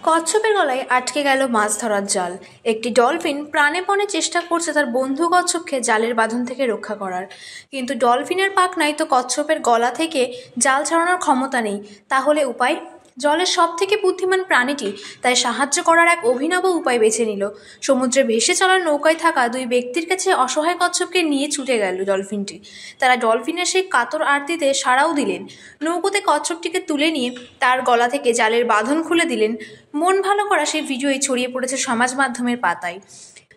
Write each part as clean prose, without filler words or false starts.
কচ্ছপের গলায় আটকে গেল মাছ ধরার জাল। একটি ডলফিন প্রাণেপণে চেষ্টা করছে তার বন্ধু কচ্ছপকে জালের বাঁধন থেকে রক্ষা করার, কিন্তু ডলফিনের পাখনায় তো কচ্ছপের গলা থেকে জাল ছাড়ানোর ক্ষমতা নেই। তাহলে উপায়? জলের সব থেকে বুদ্ধিমান প্রাণীটি তাই সাহায্য করার এক অভিনব উপায় বেছে নিল। সমুদ্রে ভেসে চলার নৌকায় থাকা দুই ব্যক্তির কাছে অসহায় কচ্ছপকে নিয়ে ছুটে গেল ডলফিনটি। তারা ডলফিনের সেই কাতর আরতিতে সাড়াও দিলেন। নৌকোতে কচ্ছপটিকে তুলে নিয়ে তার গলা থেকে জালের বাঁধন খুলে দিলেন। মন ভালো করা সেই ভিডিওই ছড়িয়ে পড়েছে সমাজ মাধ্যমের পাতায়।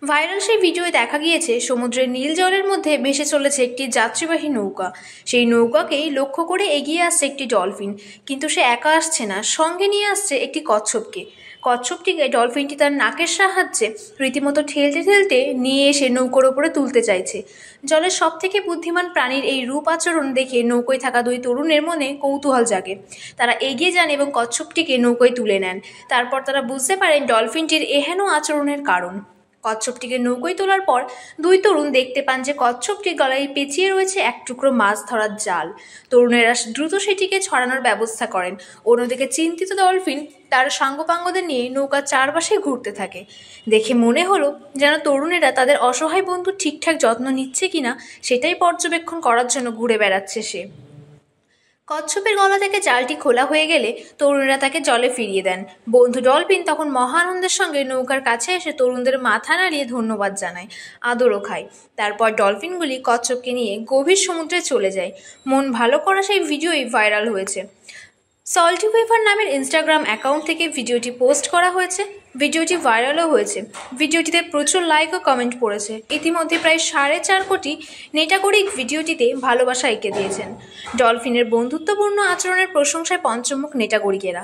ভাইরাল সেই ভিডিওয়ে দেখা গিয়েছে সমুদ্রের নীল জলের মধ্যে ভেসে চলেছে একটি যাত্রীবাহী নৌকা। সেই নৌকাকেই লক্ষ্য করে এগিয়ে আসছে একটি ডলফিন, কিন্তু সে একা আসছে না, সঙ্গে নিয়ে আসছে একটি কচ্ছপকে। কচ্ছপটিকে ডলফিনটি তার নাকের সাহায্যে রীতিমতো ঠেলতে ঠেলতে নিয়ে এসে নৌকোর ওপরে তুলতে চাইছে। জলের সব থেকে বুদ্ধিমান প্রাণীর এই রূপ আচরণ দেখে নৌকোয় থাকা দুই তরুণের মনে কৌতূহল জাগে। তারা এগিয়ে যান এবং কচ্ছপটিকে নৌকোয় তুলে নেন। তারপর তারা বুঝতে পারেন ডলফিনটির এহেন আচরণের কারণ। কচ্ছপটিকে নৌকোয় তোলার পর দুই তরুণ দেখতে পান যে কচ্ছপটির গলায় পেঁচিয়ে রয়েছে এক টুকরো মাছ ধরার জাল। তরুণেরা দ্রুত সেটিকে ছড়ানোর ব্যবস্থা করেন। অন্যদিকে চিন্তিত ডলফিন তার সাঙ্গপাঙ্গদের নিয়ে নৌকার চারপাশে ঘুরতে থাকে। দেখে মনে হলো যেন তরুণেরা তাদের অসহায় বন্ধু ঠিকঠাক যত্ন নিচ্ছে কিনা সেটাই পর্যবেক্ষণ করার জন্য ঘুরে বেড়াচ্ছে সে। কচ্ছপের গলা থেকে জালটি খোলা হয়ে গেলে তরুণেরা তাকে জলে ফিরিয়ে দেন। বন্ধু ডলফিন তখন মহানন্দের সঙ্গে নৌকার কাছে এসে তরুণদের মাথা নাড়িয়ে ধন্যবাদ জানায়, আদরও খায়। তারপর ডলফিনগুলি কচ্ছপকে নিয়ে গভীর সমুদ্রে চলে যায়। মন ভালো করা সেই ভিডিওই ভাইরাল হয়েছে। সল্টি ওয়েভার নামের ইনস্টাগ্রাম অ্যাকাউন্ট থেকে ভিডিওটি পোস্ট করা হয়েছে। ভিডিওটি ভাইরালও হয়েছে। ভিডিওটিতে প্রচুর লাইক ও কমেন্ট পড়েছে। ইতিমধ্যে প্রায় 4.5 কোটি নেটাগরিক ভিডিওটিতে ভালোবাসা এঁকে দিয়েছেন। ডলফিনের বন্ধুত্বপূর্ণ আচরণের প্রশংসায় পঞ্চমুখ নেটাগরিকেরা।